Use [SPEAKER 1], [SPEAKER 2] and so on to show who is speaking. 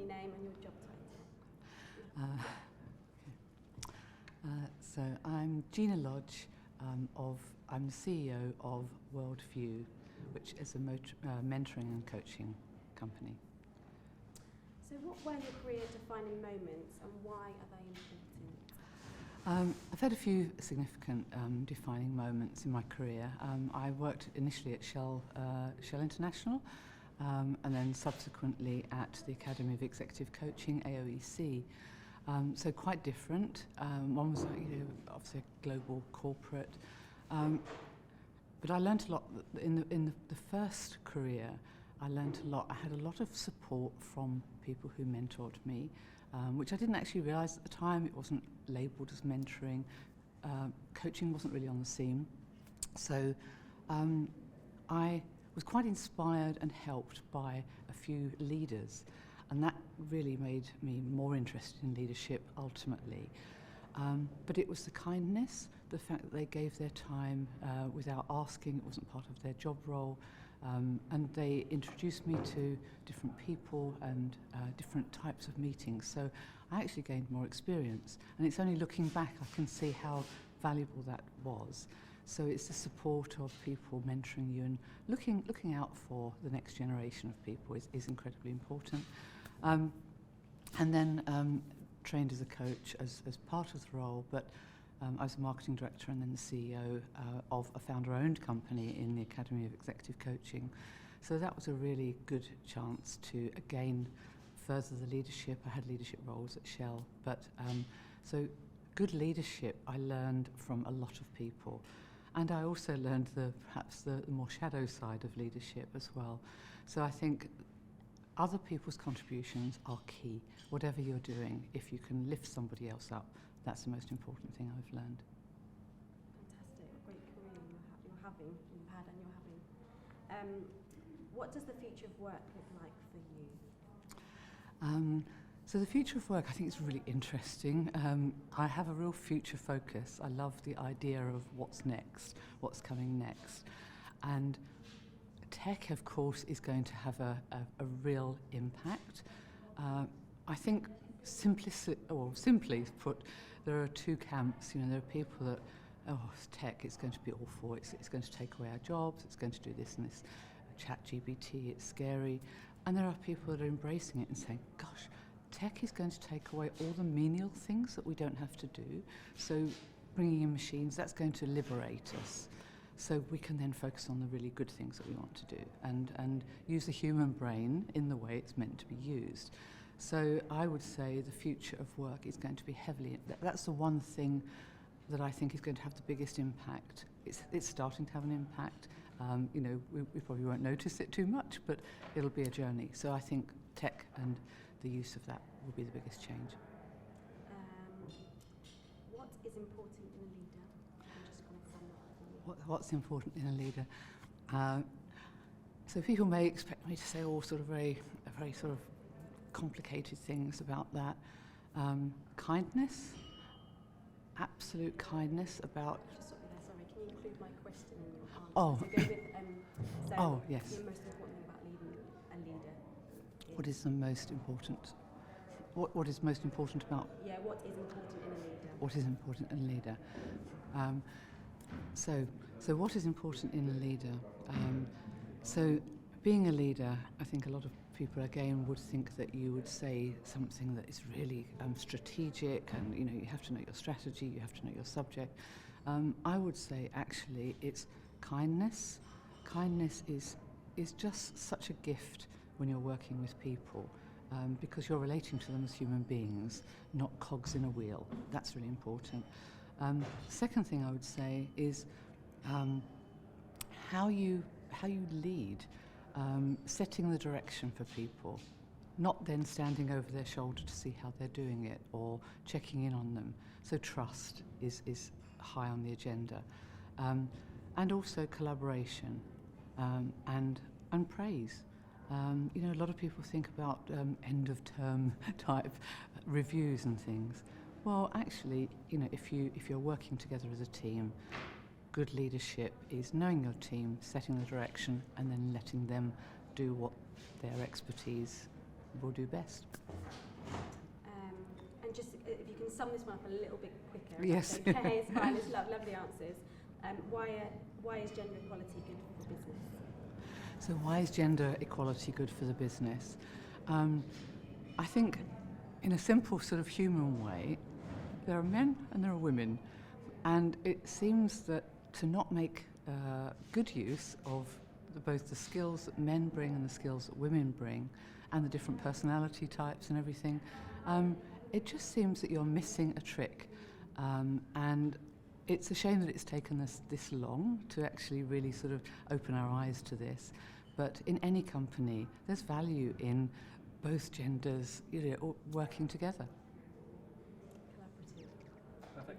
[SPEAKER 1] company name and your job title.
[SPEAKER 2] So I'm Gina Lodge. I'm the CEO of Worldview, which is a mentoring and coaching company.
[SPEAKER 1] So what were your career defining moments and why are they important?
[SPEAKER 2] I've had a few significant defining moments in my career. I worked initially at Shell International and then subsequently at the Academy of Executive Coaching, AOEC. So quite different. One was, obviously a global corporate. But I learnt a lot in the first career. I learnt a lot. I had a lot of support from people who mentored me, which I didn't actually realise at the time. It wasn't labelled as mentoring. Coaching wasn't really on the scene. So I was quite inspired and helped by a few leaders. And that really made me more interested in leadership ultimately. But it was the kindness, the fact that they gave their time without asking, it wasn't part of their job role, and they introduced me to different people and different types of meetings. So I actually gained more experience. And it's only looking back I can see how valuable that was. So it's the support of people mentoring you and looking out for the next generation of people is incredibly important. And then trained as a coach as part of the role, but I was a marketing director and then the CEO of a founder-owned company in the Academy of Executive Coaching. So that was a really good chance to, again, further the leadership. I had leadership roles at Shell, but so good leadership I learned from a lot of people. And I also learned perhaps the more shadow side of leadership as well. So I think other people's contributions are key. Whatever you're doing, if you can lift somebody else up, that's the most important thing I've learned.
[SPEAKER 1] Fantastic, a great career you've had and you're having. What does the future of work look like for you?
[SPEAKER 2] So the future of work, I think, is really interesting. I have a real future focus. I love the idea of what's next, what's coming next. And tech, of course, is going to have a real impact. I think simply put, there are two camps. There are people that, tech, it's going to be awful. It's going to take away our jobs. It's going to do this and this. ChatGPT, it's scary. And there are people that are embracing it and saying, gosh, tech is going to take away all the menial things that we don't have to do. So bringing in machines, that's going to liberate us. So we can then focus on the really good things that we want to do and use the human brain in the way it's meant to be used. So I would say the future of work is going to be heavily, that's the one thing that I think is going to have the biggest impact. It's starting to have an impact. We probably won't notice it too much, but it'll be a journey. So I think tech and the use of that will be the biggest change.
[SPEAKER 1] What is important in a leader? I'm just going to sum that up.
[SPEAKER 2] What's important in a leader? So people may expect me to say all sort of very sort of complicated things about that. Kindness, absolute kindness about.
[SPEAKER 1] Just stop you there, sorry. Can you include my question in your answer?
[SPEAKER 2] Oh.
[SPEAKER 1] So go with,
[SPEAKER 2] yes.
[SPEAKER 1] The most important thing about leading a leader.
[SPEAKER 2] What is the most important? What is most important about?
[SPEAKER 1] Yeah, what is important in a leader?
[SPEAKER 2] What is important in a leader? So what is important in a leader? So being a leader, I think a lot of people again would think that you would say something that is really strategic, and you have to know your strategy, you have to know your subject. I would say actually it's kindness. Kindness is just such a gift when you're working with people, because you're relating to them as human beings, not cogs in a wheel. That's really important. Second thing I would say is how you lead, setting the direction for people, not then standing over their shoulder to see how they're doing it or checking in on them. So trust is high on the agenda, and also collaboration and praise. A lot of people think about end of term type reviews and things. Well, actually, if you're working together as a team, good leadership is knowing your team, setting the direction, and then letting them do what their expertise will do best.
[SPEAKER 1] And just if you can sum this one up a little bit quicker.
[SPEAKER 2] Yes.
[SPEAKER 1] Okay, it's fine. It's lovely answers. Why is gender equality good for business?
[SPEAKER 2] So why is gender equality good for the business? I think in a simple sort of human way, there are men and there are women, and it seems that to not make good use of both the skills that men bring and the skills that women bring, and the different personality types and everything, it just seems that you're missing a trick. And it's a shame that it's taken us this long to actually really sort of open our eyes to this. But in any company, there's value in both genders, working together.